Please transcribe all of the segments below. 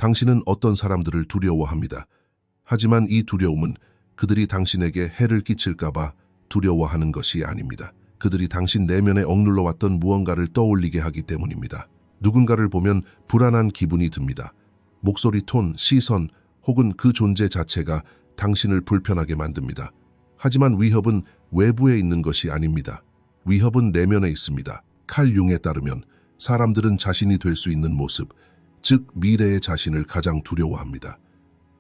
당신은 어떤 사람들을 두려워합니다. 하지만 이 두려움은 그들이 당신에게 해를 끼칠까봐 두려워하는 것이 아닙니다. 그들이 당신 내면에 억눌러 왔던 무언가를 떠올리게 하기 때문입니다. 누군가를 보면 불안한 기분이 듭니다. 목소리 톤, 시선 혹은 그 존재 자체가 당신을 불편하게 만듭니다. 하지만 위협은 외부에 있는 것이 아닙니다. 위협은 내면에 있습니다. 칼 융에 따르면 사람들은 자신이 될 수 있는 모습, 즉 미래의 자신을 가장 두려워합니다.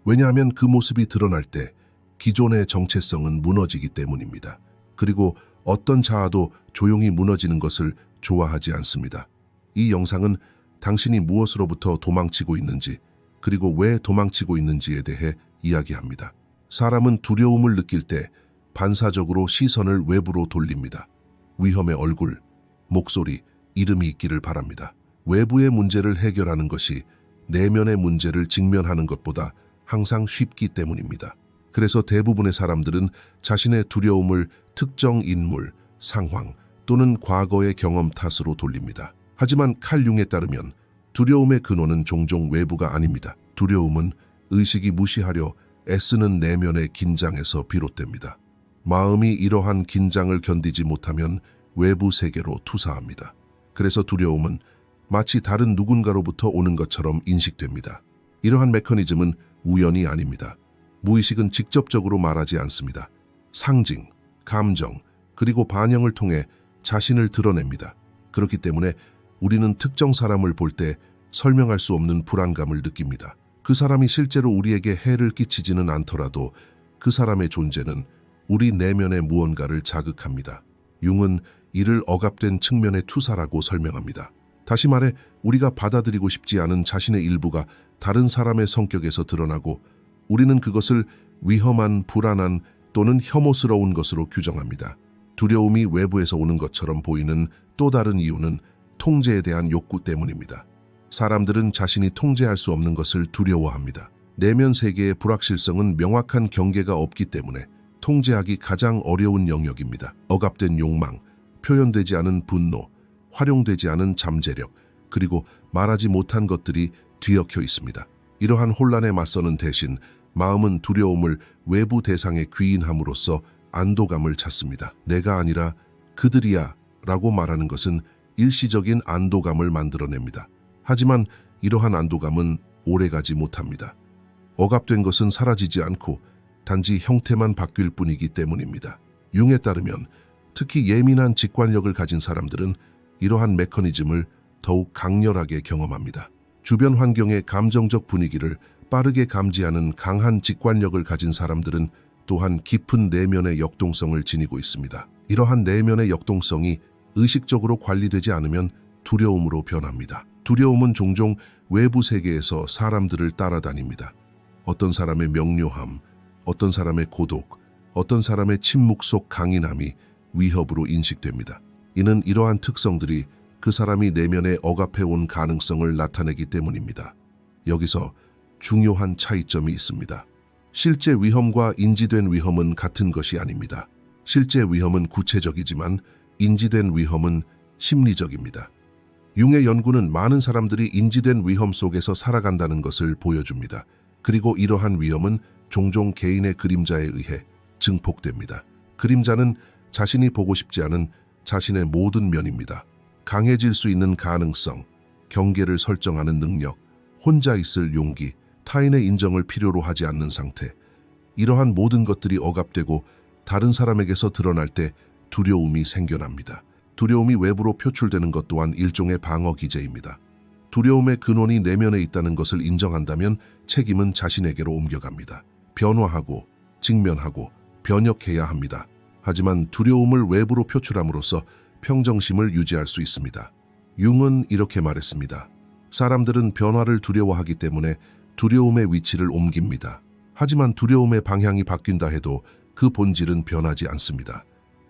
왜냐하면 그 모습이 드러날 때 기존의 정체성은 무너지기 때문입니다. 그리고 어떤 자아도 조용히 무너지는 것을 좋아하지 않습니다. 이 영상은 당신이 무엇으로부터 도망치고 있는지, 그리고 왜 도망치고 있는지에 대해 이야기합니다. 사람은 두려움을 느낄 때 반사적으로 시선을 외부로 돌립니다. 위험의 얼굴, 목소리, 이름이 있기를 바랍니다. 외부의 문제를 해결하는 것이 내면의 문제를 직면하는 것보다 항상 쉽기 때문입니다. 그래서 대부분의 사람들은 자신의 두려움을 특정 인물, 상황 또는 과거의 경험 탓으로 돌립니다. 하지만 칼 융에 따르면 두려움의 근원은 종종 외부가 아닙니다. 두려움은 의식이 무시하려 애쓰는 내면의 긴장에서 비롯됩니다. 마음이 이러한 긴장을 견디지 못하면 외부 세계로 투사합니다. 그래서 두려움은 마치 다른 누군가로부터 오는 것처럼 인식됩니다. 이러한 메커니즘은 우연이 아닙니다. 무의식은 직접적으로 말하지 않습니다. 상징, 감정, 그리고 반영을 통해 자신을 드러냅니다. 그렇기 때문에 우리는 특정 사람을 볼 때 설명할 수 없는 불안감을 느낍니다. 그 사람이 실제로 우리에게 해를 끼치지는 않더라도 그 사람의 존재는 우리 내면의 무언가를 자극합니다. 융은 이를 억압된 측면의 투사라고 설명합니다. 다시 말해 우리가 받아들이고 싶지 않은 자신의 일부가 다른 사람의 성격에서 드러나고 우리는 그것을 위험한, 불안한 또는 혐오스러운 것으로 규정합니다. 두려움이 외부에서 오는 것처럼 보이는 또 다른 이유는 통제에 대한 욕구 때문입니다. 사람들은 자신이 통제할 수 없는 것을 두려워합니다. 내면 세계의 불확실성은 명확한 경계가 없기 때문에 통제하기 가장 어려운 영역입니다. 억압된 욕망, 표현되지 않은 분노, 활용되지 않은 잠재력, 그리고 말하지 못한 것들이 뒤엉켜 있습니다. 이러한 혼란에 맞서는 대신 마음은 두려움을 외부 대상에 귀인함으로써 안도감을 찾습니다. 내가 아니라 그들이야 라고 말하는 것은 일시적인 안도감을 만들어냅니다. 하지만 이러한 안도감은 오래가지 못합니다. 억압된 것은 사라지지 않고 단지 형태만 바뀔 뿐이기 때문입니다. 융에 따르면 특히 예민한 직관력을 가진 사람들은 이러한 메커니즘을 더욱 강렬하게 경험합니다. 주변 환경의 감정적 분위기를 빠르게 감지하는 강한 직관력을 가진 사람들은 또한 깊은 내면의 역동성을 지니고 있습니다. 이러한 내면의 역동성이 의식적으로 관리되지 않으면 두려움으로 변합니다. 두려움은 종종 외부 세계에서 사람들을 따라다닙니다. 어떤 사람의 명료함, 어떤 사람의 고독, 어떤 사람의 침묵 속 강인함이 위협으로 인식됩니다. 이는 이러한 특성들이 그 사람이 내면에 억압해온 가능성을 나타내기 때문입니다. 여기서 중요한 차이점이 있습니다. 실제 위험과 인지된 위험은 같은 것이 아닙니다. 실제 위험은 구체적이지만 인지된 위험은 심리적입니다. 융의 연구는 많은 사람들이 인지된 위험 속에서 살아간다는 것을 보여줍니다. 그리고 이러한 위험은 종종 개인의 그림자에 의해 증폭됩니다. 그림자는 자신이 보고 싶지 않은 자신의 모든 면입니다. 강해질 수 있는 가능성, 경계를 설정하는 능력, 혼자 있을 용기, 타인의 인정을 필요로 하지 않는 상태. 이러한 모든 것들이 억압되고 다른 사람에게서 드러날 때 두려움이 생겨납니다. 두려움이 외부로 표출되는 것 또한 일종의 방어 기제입니다. 두려움의 근원이 내면에 있다는 것을 인정한다면 책임은 자신에게로 옮겨갑니다. 변화하고 직면하고 변혁해야 합니다. 하지만 두려움을 외부로 표출함으로써 평정심을 유지할 수 있습니다. 융은 이렇게 말했습니다. 사람들은 변화를 두려워하기 때문에 두려움의 위치를 옮깁니다. 하지만 두려움의 방향이 바뀐다 해도 그 본질은 변하지 않습니다.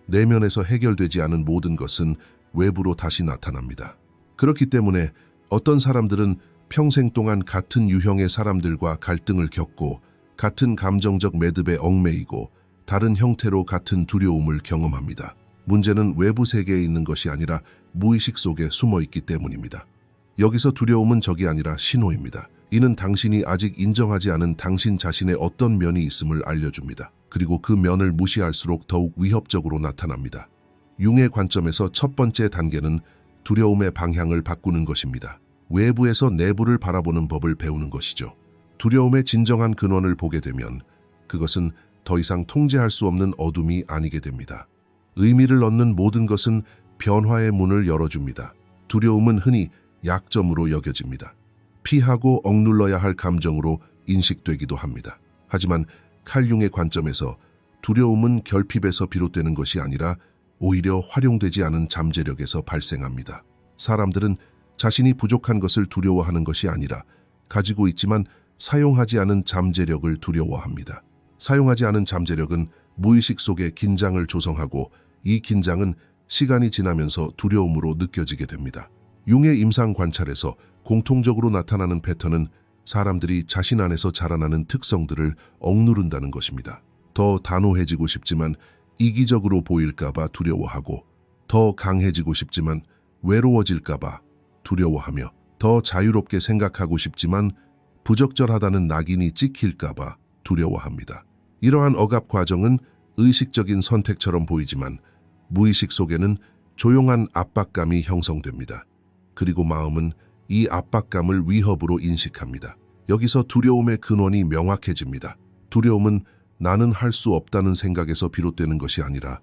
내면에서 해결되지 않은 모든 것은 외부로 다시 나타납니다. 그렇기 때문에 어떤 사람들은 평생 동안 같은 유형의 사람들과 갈등을 겪고 같은 감정적 매듭에 얽매이고 다른 형태로 같은 두려움을 경험합니다. 문제는 외부 세계에 있는 것이 아니라 무의식 속에 숨어 있기 때문입니다. 여기서 두려움은 적이 아니라 신호입니다. 이는 당신이 아직 인정하지 않은 당신 자신의 어떤 면이 있음을 알려줍니다. 그리고 그 면을 무시할수록 더욱 위협적으로 나타납니다. 융의 관점에서 첫 번째 단계는 두려움의 방향을 바꾸는 것입니다. 외부에서 내부를 바라보는 법을 배우는 것이죠. 두려움의 진정한 근원을 보게 되면 그것은 더 이상 통제할 수 없는 어둠이 아니게 됩니다. 의미를 얻는 모든 것은 변화의 문을 열어줍니다. 두려움은 흔히 약점으로 여겨집니다. 피하고 억눌러야 할 감정으로 인식되기도 합니다. 하지만 칼융의 관점에서 두려움은 결핍에서 비롯되는 것이 아니라 오히려 활용되지 않은 잠재력에서 발생합니다. 사람들은 자신이 부족한 것을 두려워하는 것이 아니라 가지고 있지만 사용하지 않은 잠재력을 두려워합니다. 사용하지 않은 잠재력은 무의식 속에 긴장을 조성하고 이 긴장은 시간이 지나면서 두려움으로 느껴지게 됩니다. 융의 임상 관찰에서 공통적으로 나타나는 패턴은 사람들이 자신 안에서 자라나는 특성들을 억누른다는 것입니다. 더 단호해지고 싶지만 이기적으로 보일까봐 두려워하고, 더 강해지고 싶지만 외로워질까봐 두려워하며, 더 자유롭게 생각하고 싶지만 부적절하다는 낙인이 찍힐까봐 두려워합니다. 이러한 억압 과정은 의식적인 선택처럼 보이지만 무의식 속에는 조용한 압박감이 형성됩니다. 그리고 마음은 이 압박감을 위협으로 인식합니다. 여기서 두려움의 근원이 명확해집니다. 두려움은 나는 할 수 없다는 생각에서 비롯되는 것이 아니라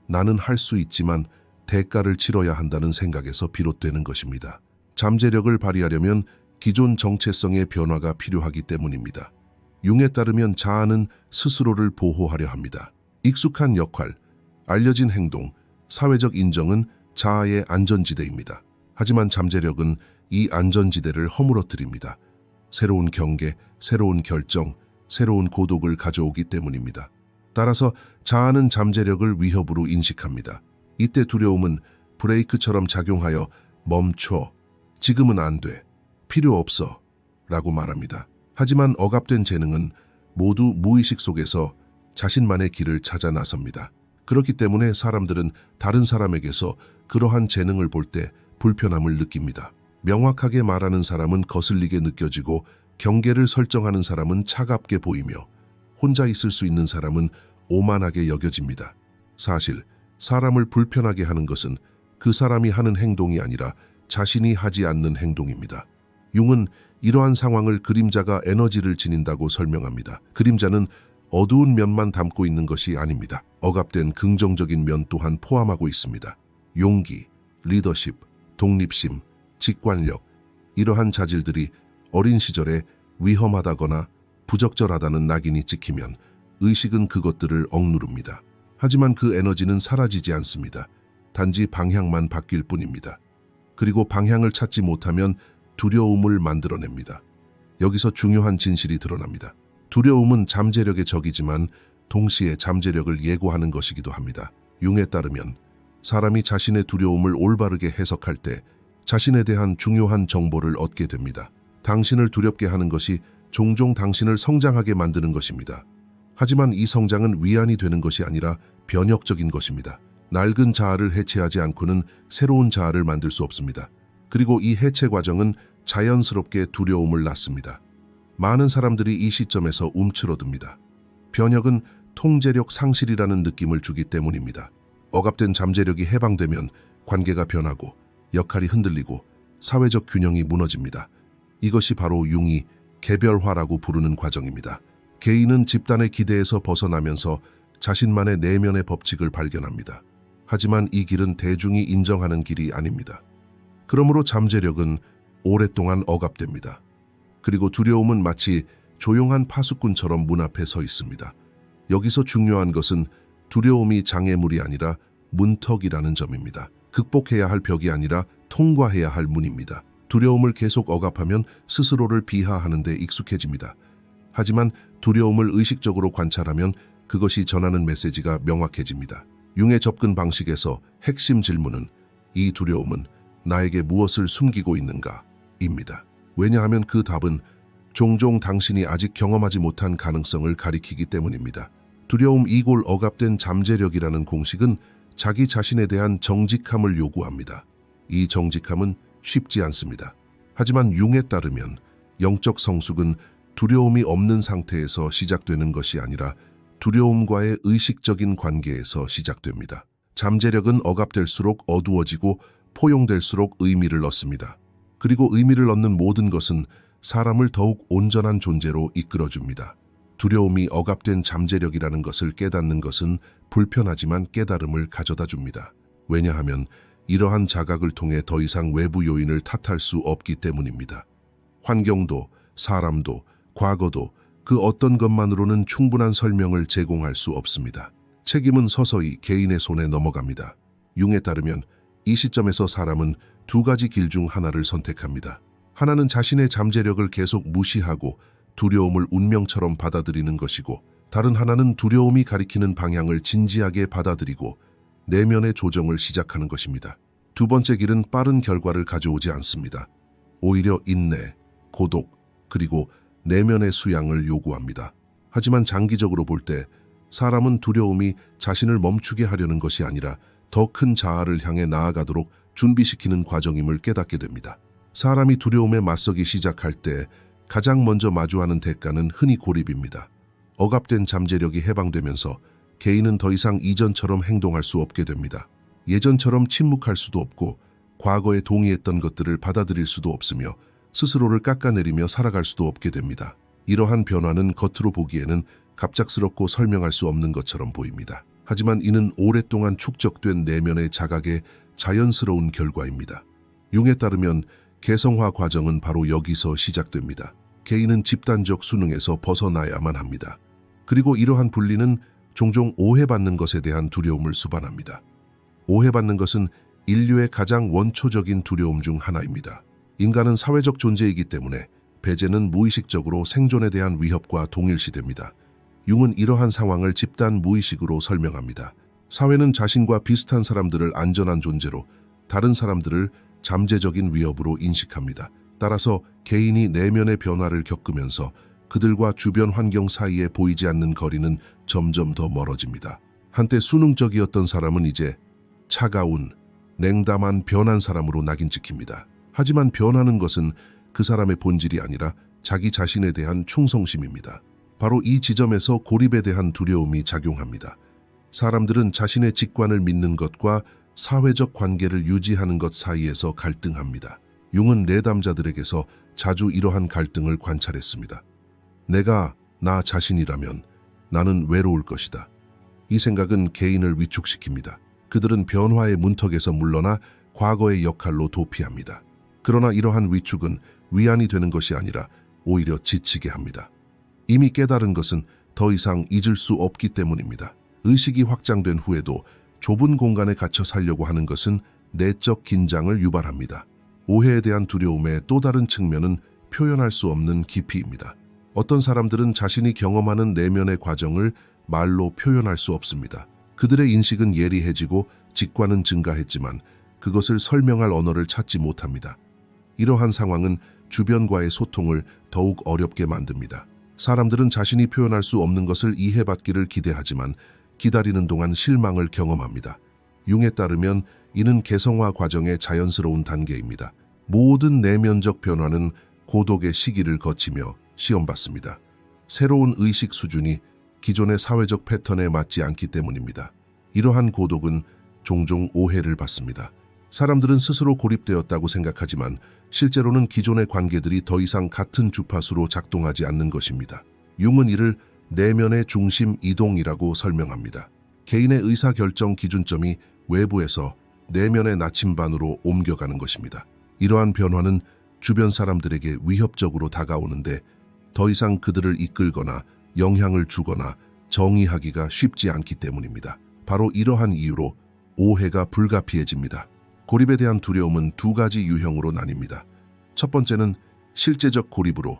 나는 할 수 있지만 대가를 치러야 한다는 생각에서 비롯되는 것입니다. 잠재력을 발휘하려면 기존 정체성의 변화가 필요하기 때문입니다. 융에 따르면 자아는 스스로를 보호하려 합니다. 익숙한 역할, 알려진 행동, 사회적 인정은 자아의 안전지대입니다. 하지만 잠재력은 이 안전지대를 허물어뜨립니다. 새로운 경계, 새로운 결정, 새로운 고독을 가져오기 때문입니다. 따라서 자아는 잠재력을 위협으로 인식합니다. 이때 두려움은 브레이크처럼 작용하여 멈춰, 지금은 안 돼, 필요 없어 라고 말합니다. 하지만 억압된 재능은 모두 무의식 속에서 자신만의 길을 찾아 나섭니다. 그렇기 때문에 사람들은 다른 사람에게서 그러한 재능을 볼 때 불편함을 느낍니다. 명확하게 말하는 사람은 거슬리게 느껴지고 경계를 설정하는 사람은 차갑게 보이며 혼자 있을 수 있는 사람은 오만하게 여겨집니다. 사실 사람을 불편하게 하는 것은 그 사람이 하는 행동이 아니라 자신이 하지 않는 행동입니다. 융은 이러한 상황을 그림자가 에너지를 지닌다고 설명합니다. 그림자는 어두운 면만 담고 있는 것이 아닙니다. 억압된 긍정적인 면 또한 포함하고 있습니다. 용기, 리더십, 독립심, 직관력, 이러한 자질들이 어린 시절에 위험하다거나 부적절하다는 낙인이 찍히면 의식은 그것들을 억누릅니다. 하지만 그 에너지는 사라지지 않습니다. 단지 방향만 바뀔 뿐입니다. 그리고 방향을 찾지 못하면 두려움을 만들어냅니다. 여기서 중요한 진실이 드러납니다. 두려움은 잠재력의 적이지만 동시에 잠재력을 예고하는 것이기도 합니다. 융에 따르면 사람이 자신의 두려움을 올바르게 해석할 때 자신에 대한 중요한 정보를 얻게 됩니다. 당신을 두렵게 하는 것이 종종 당신을 성장하게 만드는 것입니다. 하지만 이 성장은 위안이 되는 것이 아니라 변혁적인 것입니다. 낡은 자아를 해체하지 않고는 새로운 자아를 만들 수 없습니다. 그리고 이 해체 과정은 자연스럽게 두려움을 낳습니다. 많은 사람들이 이 시점에서 움츠러듭니다. 변혁은 통제력 상실이라는 느낌을 주기 때문입니다. 억압된 잠재력이 해방되면 관계가 변하고 역할이 흔들리고 사회적 균형이 무너집니다. 이것이 바로 융이 개별화라고 부르는 과정입니다. 개인은 집단의 기대에서 벗어나면서 자신만의 내면의 법칙을 발견합니다. 하지만 이 길은 대중이 인정하는 길이 아닙니다. 그러므로 잠재력은 오랫동안 억압됩니다. 그리고 두려움은 마치 조용한 파수꾼처럼 문 앞에 서 있습니다. 여기서 중요한 것은 두려움이 장애물이 아니라 문턱이라는 점입니다. 극복해야 할 벽이 아니라 통과해야 할 문입니다. 두려움을 계속 억압하면 스스로를 비하하는 데 익숙해집니다. 하지만 두려움을 의식적으로 관찰하면 그것이 전하는 메시지가 명확해집니다. 융의 접근 방식에서 핵심 질문은 이 두려움은 나에게 무엇을 숨기고 있는가? 입니다. 왜냐하면 그 답은 종종 당신이 아직 경험하지 못한 가능성을 가리키기 때문입니다. 두려움 이골 억압된 잠재력이라는 공식은 자기 자신에 대한 정직함을 요구합니다. 이 정직함은 쉽지 않습니다. 하지만 융에 따르면 영적 성숙은 두려움이 없는 상태에서 시작되는 것이 아니라 두려움과의 의식적인 관계에서 시작됩니다. 잠재력은 억압될수록 어두워지고 포용될수록 의미를 얻습니다. 그리고 의미를 얻는 모든 것은 사람을 더욱 온전한 존재로 이끌어줍니다. 두려움이 억압된 잠재력이라는 것을 깨닫는 것은 불편하지만 깨달음을 가져다 줍니다. 왜냐하면 이러한 자각을 통해 더 이상 외부 요인을 탓할 수 없기 때문입니다. 환경도, 사람도, 과거도 그 어떤 것만으로는 충분한 설명을 제공할 수 없습니다. 책임은 서서히 개인의 손에 넘어갑니다. 융에 따르면 이 시점에서 사람은 두 가지 길 중 하나를 선택합니다. 하나는 자신의 잠재력을 계속 무시하고 두려움을 운명처럼 받아들이는 것이고, 다른 하나는 두려움이 가리키는 방향을 진지하게 받아들이고 내면의 조정을 시작하는 것입니다. 두 번째 길은 빠른 결과를 가져오지 않습니다. 오히려 인내, 고독, 그리고 내면의 수양을 요구합니다. 하지만 장기적으로 볼 때 사람은 두려움이 자신을 멈추게 하려는 것이 아니라 더 큰 자아를 향해 나아가도록 준비시키는 과정임을 깨닫게 됩니다. 사람이 두려움에 맞서기 시작할 때 가장 먼저 마주하는 대가는 흔히 고립입니다. 억압된 잠재력이 해방되면서 개인은 더 이상 이전처럼 행동할 수 없게 됩니다. 예전처럼 침묵할 수도 없고 과거에 동의했던 것들을 받아들일 수도 없으며 스스로를 깎아내리며 살아갈 수도 없게 됩니다. 이러한 변화는 겉으로 보기에는 갑작스럽고 설명할 수 없는 것처럼 보입니다. 하지만 이는 오랫동안 축적된 내면의 자각의 자연스러운 결과입니다. 융에 따르면 개성화 과정은 바로 여기서 시작됩니다. 개인은 집단적 수능에서 벗어나야만 합니다. 그리고 이러한 분리는 종종 오해받는 것에 대한 두려움을 수반합니다. 오해받는 것은 인류의 가장 원초적인 두려움 중 하나입니다. 인간은 사회적 존재이기 때문에 배제는 무의식적으로 생존에 대한 위협과 동일시됩니다. 융은 이러한 상황을 집단 무의식으로 설명합니다. 사회는 자신과 비슷한 사람들을 안전한 존재로, 다른 사람들을 잠재적인 위협으로 인식합니다. 따라서 개인이 내면의 변화를 겪으면서 그들과 주변 환경 사이에 보이지 않는 거리는 점점 더 멀어집니다. 한때 수능적이었던 사람은 이제 차가운, 냉담한 변한 사람으로 낙인 찍힙니다. 하지만 변하는 것은 그 사람의 본질이 아니라 자기 자신에 대한 충성심입니다. 바로 이 지점에서 고립에 대한 두려움이 작용합니다. 사람들은 자신의 직관을 믿는 것과 사회적 관계를 유지하는 것 사이에서 갈등합니다. 융은 내담자들에게서 자주 이러한 갈등을 관찰했습니다. 내가 나 자신이라면 나는 외로울 것이다. 이 생각은 개인을 위축시킵니다. 그들은 변화의 문턱에서 물러나 과거의 역할로 도피합니다. 그러나 이러한 위축은 위안이 되는 것이 아니라 오히려 지치게 합니다. 이미 깨달은 것은 더 이상 잊을 수 없기 때문입니다. 의식이 확장된 후에도 좁은 공간에 갇혀 살려고 하는 것은 내적 긴장을 유발합니다. 오해에 대한 두려움의 또 다른 측면은 표현할 수 없는 깊이입니다. 어떤 사람들은 자신이 경험하는 내면의 과정을 말로 표현할 수 없습니다. 그들의 인식은 예리해지고 직관은 증가했지만 그것을 설명할 언어를 찾지 못합니다. 이러한 상황은 주변과의 소통을 더욱 어렵게 만듭니다. 사람들은 자신이 표현할 수 없는 것을 이해받기를 기대하지만 기다리는 동안 실망을 경험합니다. 융에 따르면 이는 개성화 과정의 자연스러운 단계입니다. 모든 내면적 변화는 고독의 시기를 거치며 시험받습니다. 새로운 의식 수준이 기존의 사회적 패턴에 맞지 않기 때문입니다. 이러한 고독은 종종 오해를 받습니다. 사람들은 스스로 고립되었다고 생각하지만 실제로는 기존의 관계들이 더 이상 같은 주파수로 작동하지 않는 것입니다. 융은 이를 내면의 중심 이동이라고 설명합니다. 개인의 의사결정 기준점이 외부에서 내면의 나침반으로 옮겨가는 것입니다. 이러한 변화는 주변 사람들에게 위협적으로 다가오는데 더 이상 그들을 이끌거나 영향을 주거나 정의하기가 쉽지 않기 때문입니다. 바로 이러한 이유로 오해가 불가피해집니다. 고립에 대한 두려움은 두 가지 유형으로 나뉩니다. 첫 번째는 실제적 고립으로,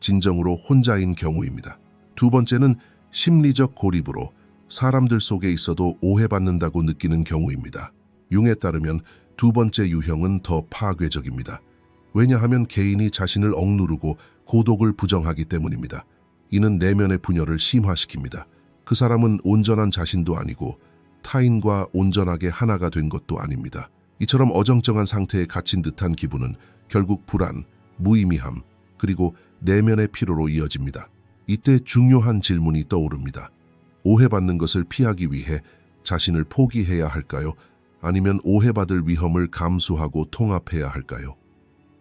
진정으로 혼자인 경우입니다. 두 번째는 심리적 고립으로 사람들 속에 있어도 오해받는다고 느끼는 경우입니다. 융에 따르면 두 번째 유형은 더 파괴적입니다. 왜냐하면 개인이 자신을 억누르고 고독을 부정하기 때문입니다. 이는 내면의 분열을 심화시킵니다. 그 사람은 온전한 자신도 아니고 타인과 온전하게 하나가 된 것도 아닙니다. 이처럼 어정쩡한 상태에 갇힌 듯한 기분은 결국 불안, 무의미함, 그리고 내면의 피로로 이어집니다. 이때 중요한 질문이 떠오릅니다. 오해받는 것을 피하기 위해 자신을 포기해야 할까요? 아니면 오해받을 위험을 감수하고 통합해야 할까요?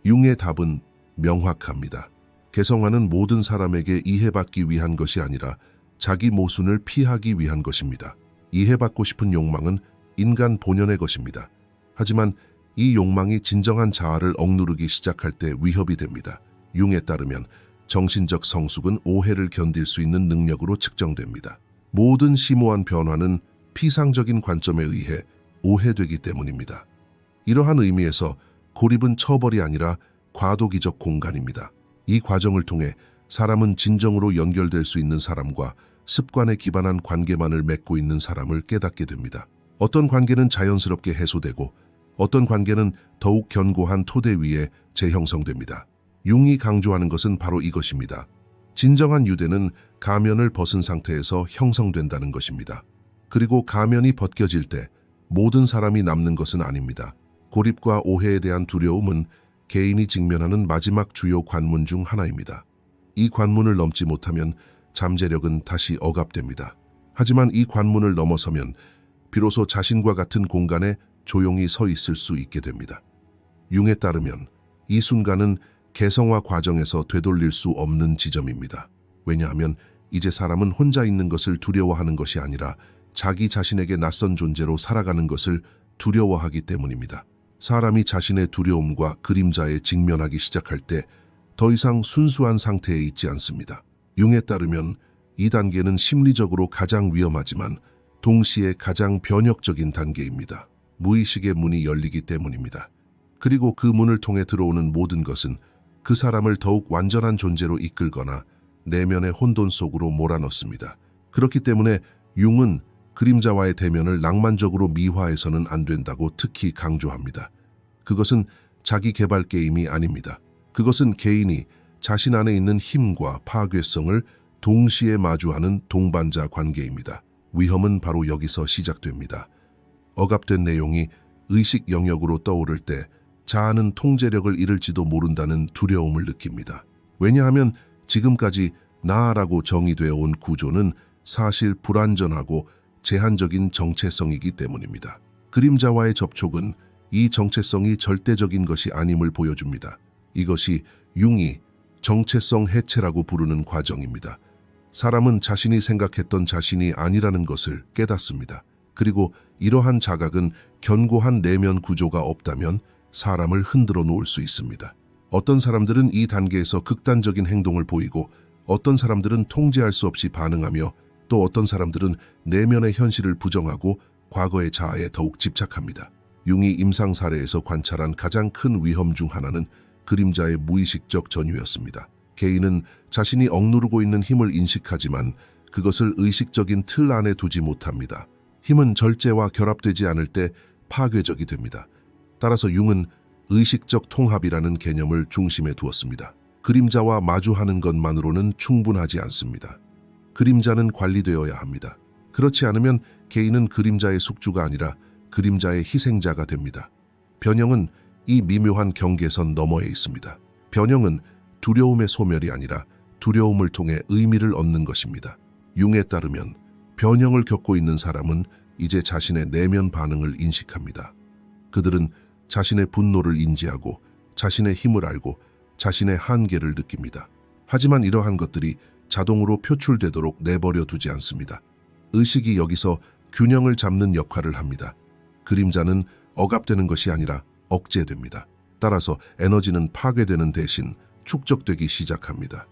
융의 답은 명확합니다. 개성화는 모든 사람에게 이해받기 위한 것이 아니라 자기 모순을 피하기 위한 것입니다. 이해받고 싶은 욕망은 인간 본연의 것입니다. 하지만 이 욕망이 진정한 자아를 억누르기 시작할 때 위협이 됩니다. 융에 따르면 정신적 성숙은 오해를 견딜 수 있는 능력으로 측정됩니다. 모든 심오한 변화는 피상적인 관점에 의해 오해되기 때문입니다. 이러한 의미에서 고립은 처벌이 아니라 과도기적 공간입니다. 이 과정을 통해 사람은 진정으로 연결될 수 있는 사람과 습관에 기반한 관계만을 맺고 있는 사람을 깨닫게 됩니다. 어떤 관계는 자연스럽게 해소되고 어떤 관계는 더욱 견고한 토대 위에 재형성됩니다. 융이 강조하는 것은 바로 이것입니다. 진정한 유대는 가면을 벗은 상태에서 형성된다는 것입니다. 그리고 가면이 벗겨질 때 모든 사람이 남는 것은 아닙니다. 고립과 오해에 대한 두려움은 개인이 직면하는 마지막 주요 관문 중 하나입니다. 이 관문을 넘지 못하면 잠재력은 다시 억압됩니다. 하지만 이 관문을 넘어서면 비로소 자신과 같은 공간에 조용히 서 있을 수 있게 됩니다. 융에 따르면 이 순간은 개성화 과정에서 되돌릴 수 없는 지점입니다. 왜냐하면 이제 사람은 혼자 있는 것을 두려워하는 것이 아니라 자기 자신에게 낯선 존재로 살아가는 것을 두려워하기 때문입니다. 사람이 자신의 두려움과 그림자에 직면하기 시작할 때 더 이상 순수한 상태에 있지 않습니다. 융에 따르면 이 단계는 심리적으로 가장 위험하지만 동시에 가장 변혁적인 단계입니다. 무의식의 문이 열리기 때문입니다. 그리고 그 문을 통해 들어오는 모든 것은 그 사람을 더욱 완전한 존재로 이끌거나 내면의 혼돈 속으로 몰아넣습니다. 그렇기 때문에 융은 그림자와의 대면을 낭만적으로 미화해서는 안 된다고 특히 강조합니다. 그것은 자기 개발 게임이 아닙니다. 그것은 개인이 자신 안에 있는 힘과 파괴성을 동시에 마주하는 동반자 관계입니다. 위험은 바로 여기서 시작됩니다. 억압된 내용이 의식 영역으로 떠오를 때 자아는 통제력을 잃을지도 모른다는 두려움을 느낍니다. 왜냐하면 지금까지 나라고 정의되어 온 구조는 사실 불완전하고 제한적인 정체성이기 때문입니다. 그림자와의 접촉은 이 정체성이 절대적인 것이 아님을 보여줍니다. 이것이 융이 정체성 해체라고 부르는 과정입니다. 사람은 자신이 생각했던 자신이 아니라는 것을 깨닫습니다. 그리고 이러한 자각은 견고한 내면 구조가 없다면 사람을 흔들어 놓을 수 있습니다. 어떤 사람들은 이 단계에서 극단적인 행동을 보이고 어떤 사람들은 통제할 수 없이 반응하며 또 어떤 사람들은 내면의 현실을 부정하고 과거의 자아에 더욱 집착합니다. 융이 임상 사례에서 관찰한 가장 큰 위험 중 하나는 그림자의 무의식적 전유였습니다. 개인은 자신이 억누르고 있는 힘을 인식하지만 그것을 의식적인 틀 안에 두지 못합니다. 힘은 절제와 결합되지 않을 때 파괴적이 됩니다. 따라서 융은 의식적 통합이라는 개념을 중심에 두었습니다. 그림자와 마주하는 것만으로는 충분하지 않습니다. 그림자는 관리되어야 합니다. 그렇지 않으면 개인은 그림자의 숙주가 아니라 그림자의 희생자가 됩니다. 변형은 이 미묘한 경계선 너머에 있습니다. 변형은 두려움의 소멸이 아니라 두려움을 통해 의미를 얻는 것입니다. 융에 따르면 변형을 겪고 있는 사람은 이제 자신의 내면 반응을 인식합니다. 그들은 자신의 분노를 인지하고 자신의 힘을 알고 자신의 한계를 느낍니다. 하지만 이러한 것들이 자동으로 표출되도록 내버려 두지 않습니다. 의식이 여기서 균형을 잡는 역할을 합니다. 그림자는 억압되는 것이 아니라 억제됩니다. 따라서 에너지는 파괴되는 대신 축적되기 시작합니다.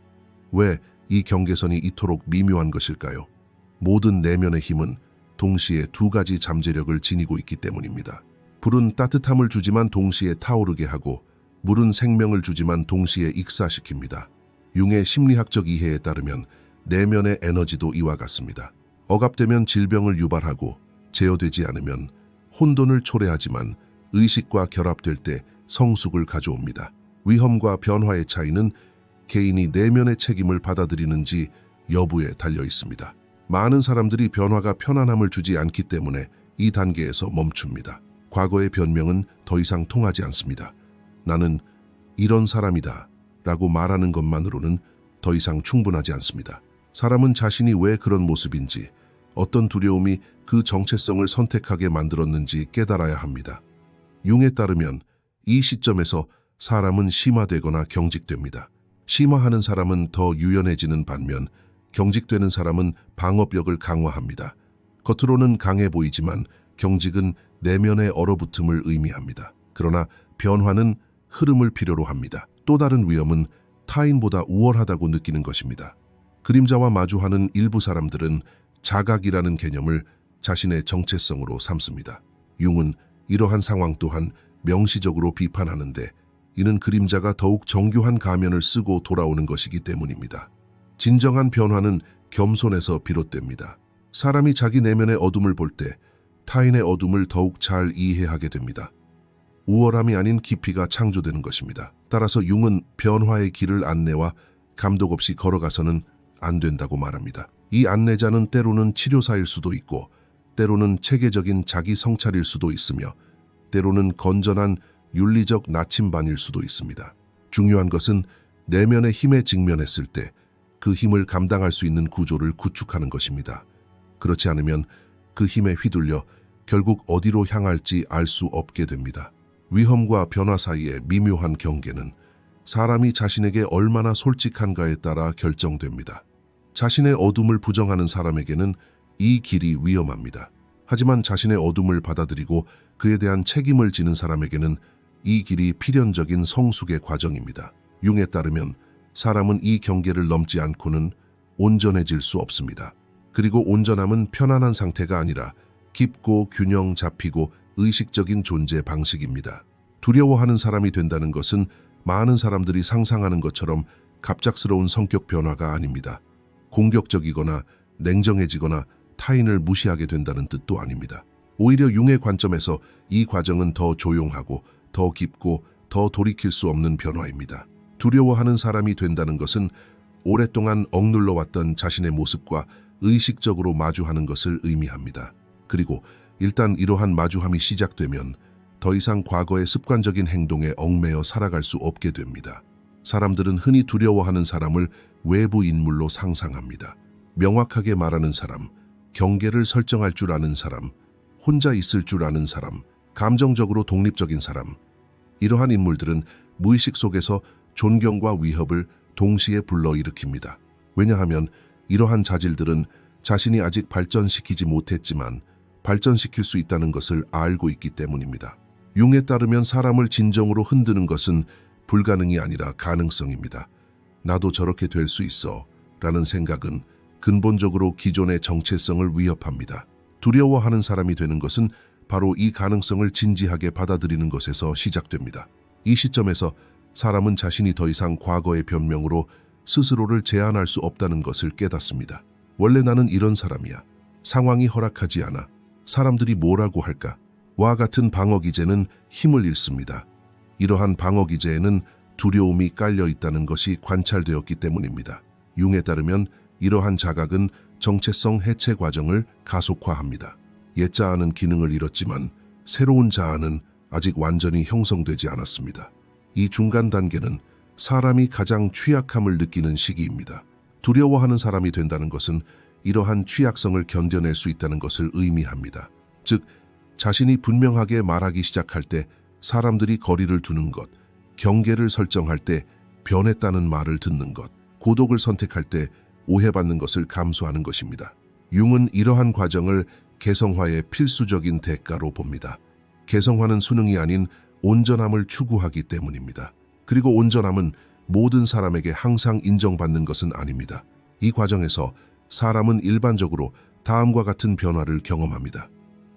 왜 이 경계선이 이토록 미묘한 것일까요? 모든 내면의 힘은 동시에 두 가지 잠재력을 지니고 있기 때문입니다. 불은 따뜻함을 주지만 동시에 타오르게 하고 물은 생명을 주지만 동시에 익사시킵니다. 융의 심리학적 이해에 따르면 내면의 에너지도 이와 같습니다. 억압되면 질병을 유발하고 제어되지 않으면 혼돈을 초래하지만 의식과 결합될 때 성숙을 가져옵니다. 위험과 변화의 차이는 개인이 내면의 책임을 받아들이는지 여부에 달려 있습니다. 많은 사람들이 변화가 편안함을 주지 않기 때문에 이 단계에서 멈춥니다. 과거의 변명은 더 이상 통하지 않습니다. 나는 이런 사람이다. 라고 말하는 것만으로는 더 이상 충분하지 않습니다. 사람은 자신이 왜 그런 모습인지, 어떤 두려움이 그 정체성을 선택하게 만들었는지 깨달아야 합니다. 융에 따르면 이 시점에서 사람은 심화되거나 경직됩니다. 심화하는 사람은 더 유연해지는 반면 경직되는 사람은 방어력을 강화합니다. 겉으로는 강해 보이지만 경직은 내면의 얼어붙음을 의미합니다. 그러나 변화는 흐름을 필요로 합니다. 또 다른 위험은 타인보다 우월하다고 느끼는 것입니다. 그림자와 마주하는 일부 사람들은 자각이라는 개념을 자신의 정체성으로 삼습니다. 융은 이러한 상황 또한 명시적으로 비판하는데 이는 그림자가 더욱 정교한 가면을 쓰고 돌아오는 것이기 때문입니다. 진정한 변화는 겸손에서 비롯됩니다. 사람이 자기 내면의 어둠을 볼 때 타인의 어둠을 더욱 잘 이해하게 됩니다. 우월함이 아닌 깊이가 창조되는 것입니다. 따라서 융은 변화의 길을 안내와 감독 없이 걸어가서는 안 된다고 말합니다. 이 안내자는 때로는 치료사일 수도 있고 때로는 체계적인 자기 성찰일 수도 있으며 때로는 건전한 윤리적 나침반일 수도 있습니다. 중요한 것은 내면의 힘에 직면했을 때 그 힘을 감당할 수 있는 구조를 구축하는 것입니다. 그렇지 않으면 그 힘에 휘둘려 결국 어디로 향할지 알 수 없게 됩니다. 위험과 변화 사이의 미묘한 경계는 사람이 자신에게 얼마나 솔직한가에 따라 결정됩니다. 자신의 어둠을 부정하는 사람에게는 이 길이 위험합니다. 하지만 자신의 어둠을 받아들이고 그에 대한 책임을 지는 사람에게는 이 길이 필연적인 성숙의 과정입니다. 융에 따르면 사람은 이 경계를 넘지 않고는 온전해질 수 없습니다. 그리고 온전함은 편안한 상태가 아니라 깊고 균형 잡히고 의식적인 존재 방식입니다. 두려워하는 사람이 된다는 것은 많은 사람들이 상상하는 것처럼 갑작스러운 성격 변화가 아닙니다. 공격적이거나 냉정해지거나 타인을 무시하게 된다는 뜻도 아닙니다. 오히려 융의 관점에서 이 과정은 더 조용하고 더 깊고 더 돌이킬 수 없는 변화입니다. 두려워하는 사람이 된다는 것은 오랫동안 억눌러왔던 자신의 모습과 의식적으로 마주하는 것을 의미합니다. 그리고 일단 이러한 마주함이 시작되면 더 이상 과거의 습관적인 행동에 얽매여 살아갈 수 없게 됩니다. 사람들은 흔히 두려워하는 사람을 외부 인물로 상상합니다. 명확하게 말하는 사람, 경계를 설정할 줄 아는 사람, 혼자 있을 줄 아는 사람, 감정적으로 독립적인 사람. 이러한 인물들은 무의식 속에서 존경과 위협을 동시에 불러일으킵니다. 왜냐하면 이러한 자질들은 자신이 아직 발전시키지 못했지만 발전시킬 수 있다는 것을 알고 있기 때문입니다. 융에 따르면 사람을 진정으로 흔드는 것은 불가능이 아니라 가능성입니다. 나도 저렇게 될 수 있어 라는 생각은 근본적으로 기존의 정체성을 위협합니다. 두려워하는 사람이 되는 것은 바로 이 가능성을 진지하게 받아들이는 것에서 시작됩니다. 이 시점에서 사람은 자신이 더 이상 과거의 변명으로 스스로를 제한할 수 없다는 것을 깨닫습니다. 원래 나는 이런 사람이야. 상황이 허락하지 않아. 사람들이 뭐라고 할까? 와 같은 방어기제는 힘을 잃습니다. 이러한 방어기제에는 두려움이 깔려 있다는 것이 관찰되었기 때문입니다. 융에 따르면 이러한 자각은 정체성 해체 과정을 가속화합니다. 옛 자아는 기능을 잃었지만 새로운 자아는 아직 완전히 형성되지 않았습니다. 이 중간 단계는 사람이 가장 취약함을 느끼는 시기입니다. 두려워하는 사람이 된다는 것은 이러한 취약성을 견뎌낼 수 있다는 것을 의미합니다. 즉, 자신이 분명하게 말하기 시작할 때 사람들이 거리를 두는 것, 경계를 설정할 때 변했다는 말을 듣는 것, 고독을 선택할 때 오해받는 것을 감수하는 것입니다. 융은 이러한 과정을 개성화의 필수적인 대가로 봅니다. 개성화는 수능이 아닌 온전함을 추구하기 때문입니다. 그리고 온전함은 모든 사람에게 항상 인정받는 것은 아닙니다. 이 과정에서 사람은 일반적으로 다음과 같은 변화를 경험합니다.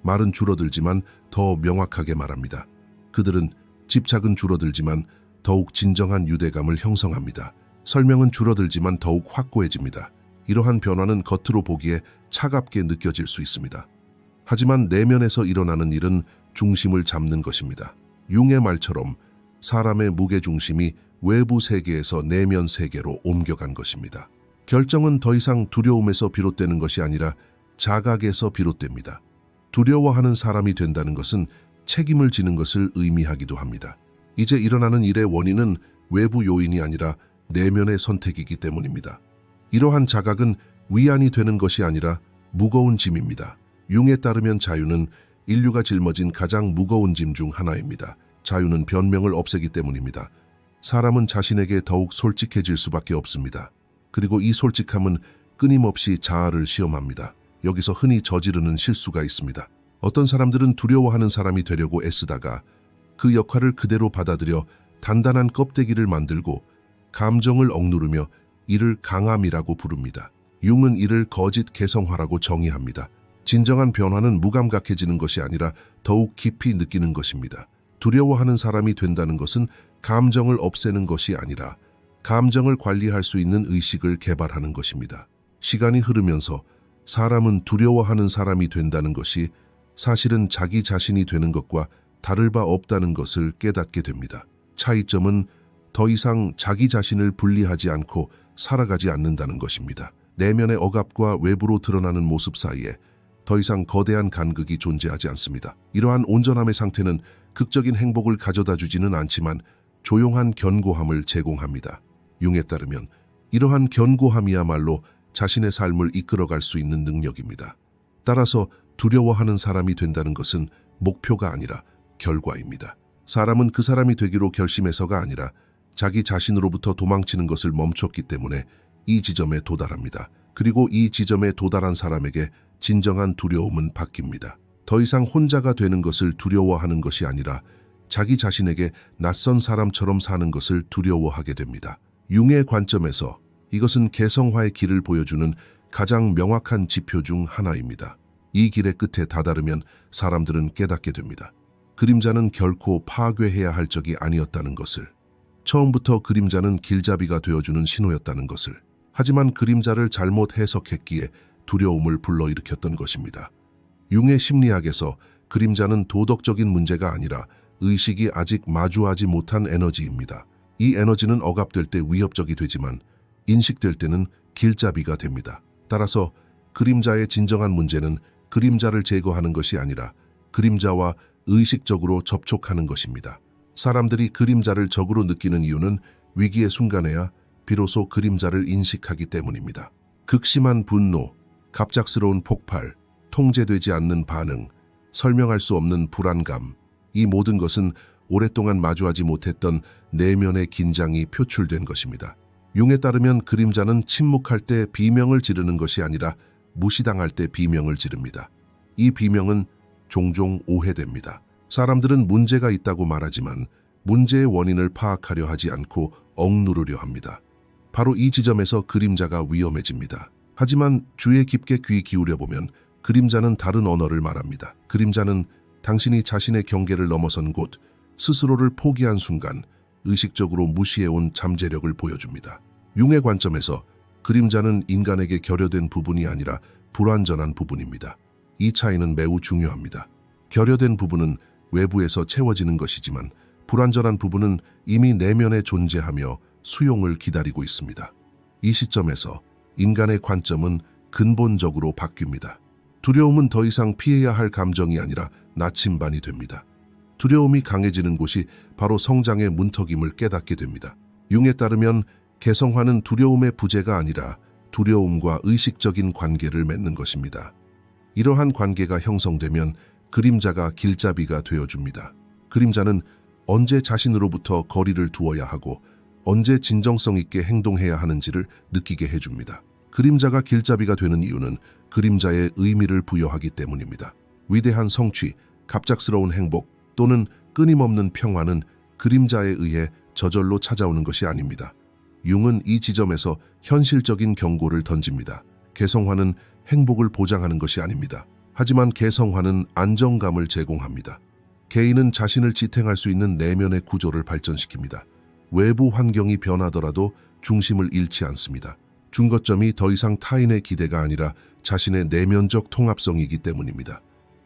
말은 줄어들지만 더 명확하게 말합니다. 그들은 집착은 줄어들지만 더욱 진정한 유대감을 형성합니다. 설명은 줄어들지만 더욱 확고해집니다. 이러한 변화는 겉으로 보기에 차갑게 느껴질 수 있습니다. 하지만 내면에서 일어나는 일은 중심을 잡는 것입니다. 융의 말처럼 사람의 무게중심이 외부 세계에서 내면 세계로 옮겨간 것입니다. 결정은 더 이상 두려움에서 비롯되는 것이 아니라 자각에서 비롯됩니다. 두려워하는 사람이 된다는 것은 책임을 지는 것을 의미하기도 합니다. 이제 일어나는 일의 원인은 외부 요인이 아니라 내면의 선택이기 때문입니다. 이러한 자각은 위안이 되는 것이 아니라 무거운 짐입니다. 융에 따르면 자유는 인류가 짊어진 가장 무거운 짐 중 하나입니다. 자유는 변명을 없애기 때문입니다. 사람은 자신에게 더욱 솔직해질 수밖에 없습니다. 그리고 이 솔직함은 끊임없이 자아를 시험합니다. 여기서 흔히 저지르는 실수가 있습니다. 어떤 사람들은 두려워하는 사람이 되려고 애쓰다가 그 역할을 그대로 받아들여 단단한 껍데기를 만들고 감정을 억누르며 이를 강함이라고 부릅니다. 융은 이를 거짓 개성화라고 정의합니다. 진정한 변화는 무감각해지는 것이 아니라 더욱 깊이 느끼는 것입니다. 두려워하는 사람이 된다는 것은 감정을 없애는 것이 아니라 감정을 관리할 수 있는 의식을 개발하는 것입니다. 시간이 흐르면서 사람은 두려워하는 사람이 된다는 것이 사실은 자기 자신이 되는 것과 다를 바 없다는 것을 깨닫게 됩니다. 차이점은 더 이상 자기 자신을 분리하지 않고 살아가지 않는다는 것입니다. 내면의 억압과 외부로 드러나는 모습 사이에 더 이상 거대한 간극이 존재하지 않습니다. 이러한 온전함의 상태는 극적인 행복을 가져다 주지는 않지만 조용한 견고함을 제공합니다. 융에 따르면 이러한 견고함이야말로 자신의 삶을 이끌어갈 수 있는 능력입니다. 따라서 두려워하는 사람이 된다는 것은 목표가 아니라 결과입니다. 사람은 그 사람이 되기로 결심해서가 아니라 자기 자신으로부터 도망치는 것을 멈췄기 때문에 이 지점에 도달합니다. 그리고 이 지점에 도달한 사람에게 진정한 두려움은 바뀝니다. 더 이상 혼자가 되는 것을 두려워하는 것이 아니라 자기 자신에게 낯선 사람처럼 사는 것을 두려워하게 됩니다. 융의 관점에서 이것은 개성화의 길을 보여주는 가장 명확한 지표 중 하나입니다. 이 길의 끝에 다다르면 사람들은 깨닫게 됩니다. 그림자는 결코 파괴해야 할 적이 아니었다는 것을, 처음부터 그림자는 길잡이가 되어주는 신호였다는 것을, 하지만 그림자를 잘못 해석했기에 두려움을 불러일으켰던 것입니다. 융의 심리학에서 그림자는 도덕적인 문제가 아니라 의식이 아직 마주하지 못한 에너지입니다. 이 에너지는 억압될 때 위협적이 되지만 인식될 때는 길잡이가 됩니다. 따라서 그림자의 진정한 문제는 그림자를 제거하는 것이 아니라 그림자와 의식적으로 접촉하는 것입니다. 사람들이 그림자를 적으로 느끼는 이유는 위기의 순간에야 비로소 그림자를 인식하기 때문입니다. 극심한 분노, 갑작스러운 폭발, 통제되지 않는 반응, 설명할 수 없는 불안감, 이 모든 것은 오랫동안 마주하지 못했던 내면의 긴장이 표출된 것입니다. 융에 따르면 그림자는 침묵할 때 비명을 지르는 것이 아니라 무시당할 때 비명을 지릅니다. 이 비명은 종종 오해됩니다. 사람들은 문제가 있다고 말하지만 문제의 원인을 파악하려 하지 않고 억누르려 합니다. 바로 이 지점에서 그림자가 위험해집니다. 하지만 주의 깊게 귀 기울여보면 그림자는 다른 언어를 말합니다. 그림자는 당신이 자신의 경계를 넘어선 곳, 스스로를 포기한 순간 의식적으로 무시해온 잠재력을 보여줍니다. 융의 관점에서 그림자는 인간에게 결여된 부분이 아니라 불완전한 부분입니다. 이 차이는 매우 중요합니다. 결여된 부분은 외부에서 채워지는 것이지만 불완전한 부분은 이미 내면에 존재하며 수용을 기다리고 있습니다. 이 시점에서 인간의 관점은 근본적으로 바뀝니다. 두려움은 더 이상 피해야 할 감정이 아니라 나침반이 됩니다. 두려움이 강해지는 곳이 바로 성장의 문턱임을 깨닫게 됩니다. 융에 따르면 개성화는 두려움의 부재가 아니라 두려움과 의식적인 관계를 맺는 것입니다. 이러한 관계가 형성되면 그림자가 길잡이가 되어줍니다. 그림자는 언제 자신으로부터 거리를 두어야 하고 언제 진정성 있게 행동해야 하는지를 느끼게 해줍니다. 그림자가 길잡이가 되는 이유는 그림자의 의미를 부여하기 때문입니다. 위대한 성취, 갑작스러운 행복 또는 끊임없는 평화는 그림자에 의해 저절로 찾아오는 것이 아닙니다. 융은 이 지점에서 현실적인 경고를 던집니다. 개성화는 행복을 보장하는 것이 아닙니다. 하지만 개성화는 안정감을 제공합니다. 개인은 자신을 지탱할 수 있는 내면의 구조를 발전시킵니다. 외부 환경이 변하더라도 중심을 잃지 않습니다. 중거점이 더 이상 타인의 기대가 아니라 자신의 내면적 통합성이기 때문입니다.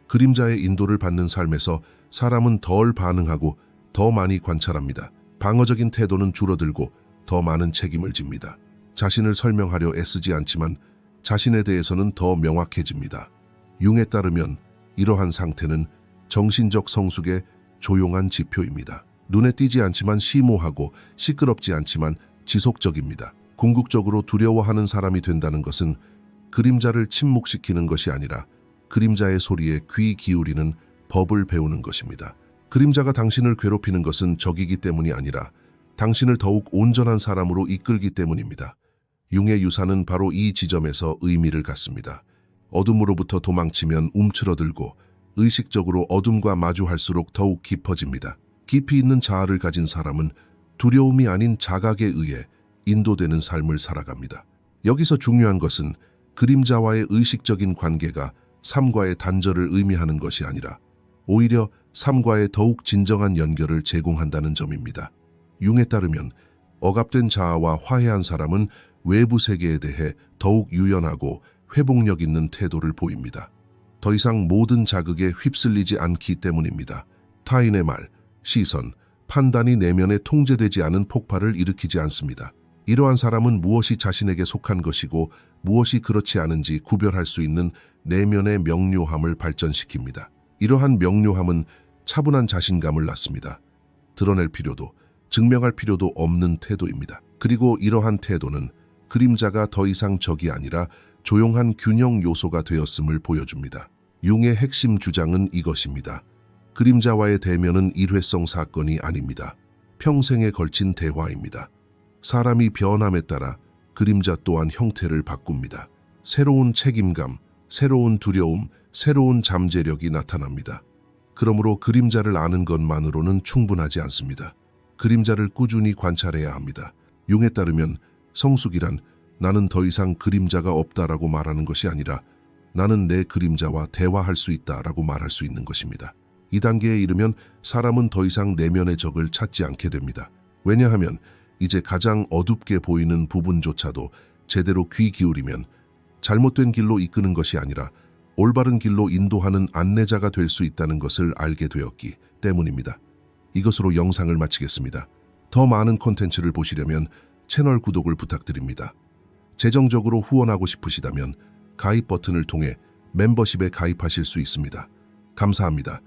그림자의 인도를 받는 삶에서 사람은 덜 반응하고 더 많이 관찰합니다. 방어적인 태도는 줄어들고 더 많은 책임을 집니다. 자신을 설명하려 애쓰지 않지만 자신에 대해서는 더 명확해집니다. 융에 따르면 이러한 상태는 정신적 성숙의 조용한 지표입니다. 눈에 띄지 않지만 심오하고 시끄럽지 않지만 지속적입니다. 궁극적으로 두려워하는 사람이 된다는 것은 그림자를 침묵시키는 것이 아니라 그림자의 소리에 귀 기울이는 법을 배우는 것입니다. 그림자가 당신을 괴롭히는 것은 적이기 때문이 아니라 당신을 더욱 온전한 사람으로 이끌기 때문입니다. 융의 유사는 바로 이 지점에서 의미를 갖습니다. 어둠으로부터 도망치면 움츠러들고 의식적으로 어둠과 마주할수록 더욱 깊어집니다. 깊이 있는 자아를 가진 사람은 두려움이 아닌 자각에 의해 인도되는 삶을 살아갑니다. 여기서 중요한 것은 그림자와의 의식적인 관계가 삶과의 단절을 의미하는 것이 아니라 오히려 삶과의 더욱 진정한 연결을 제공한다는 점입니다. 융에 따르면 억압된 자아와 화해한 사람은 외부 세계에 대해 더욱 유연하고 회복력 있는 태도를 보입니다. 더 이상 모든 자극에 휩쓸리지 않기 때문입니다. 타인의 말, 시선, 판단이 내면에 통제되지 않은 폭발을 일으키지 않습니다. 이러한 사람은 무엇이 자신에게 속한 것이고 무엇이 그렇지 않은지 구별할 수 있는 내면의 명료함을 발전시킵니다. 이러한 명료함은 차분한 자신감을 낳습니다. 드러낼 필요도, 증명할 필요도 없는 태도입니다. 그리고 이러한 태도는 그림자가 더 이상 적이 아니라 조용한 균형 요소가 되었음을 보여줍니다. 융의 핵심 주장은 이것입니다. 그림자와의 대면은 일회성 사건이 아닙니다. 평생에 걸친 대화입니다. 사람이 변함에 따라 그림자 또한 형태를 바꿉니다. 새로운 책임감, 새로운 두려움, 새로운 잠재력이 나타납니다. 그러므로 그림자를 아는 것만으로는 충분하지 않습니다. 그림자를 꾸준히 관찰해야 합니다. 융에 따르면 성숙이란 나는 더 이상 그림자가 없다라고 말하는 것이 아니라 나는 내 그림자와 대화할 수 있다라고 말할 수 있는 것입니다. 이 단계에 이르면 사람은 더 이상 내면의 적을 찾지 않게 됩니다. 왜냐하면 이제 가장 어둡게 보이는 부분조차도 제대로 귀 기울이면 잘못된 길로 이끄는 것이 아니라 올바른 길로 인도하는 안내자가 될 수 있다는 것을 알게 되었기 때문입니다. 이것으로 영상을 마치겠습니다. 더 많은 콘텐츠를 보시려면 채널 구독을 부탁드립니다. 재정적으로 후원하고 싶으시다면 가입 버튼을 통해 멤버십에 가입하실 수 있습니다. 감사합니다.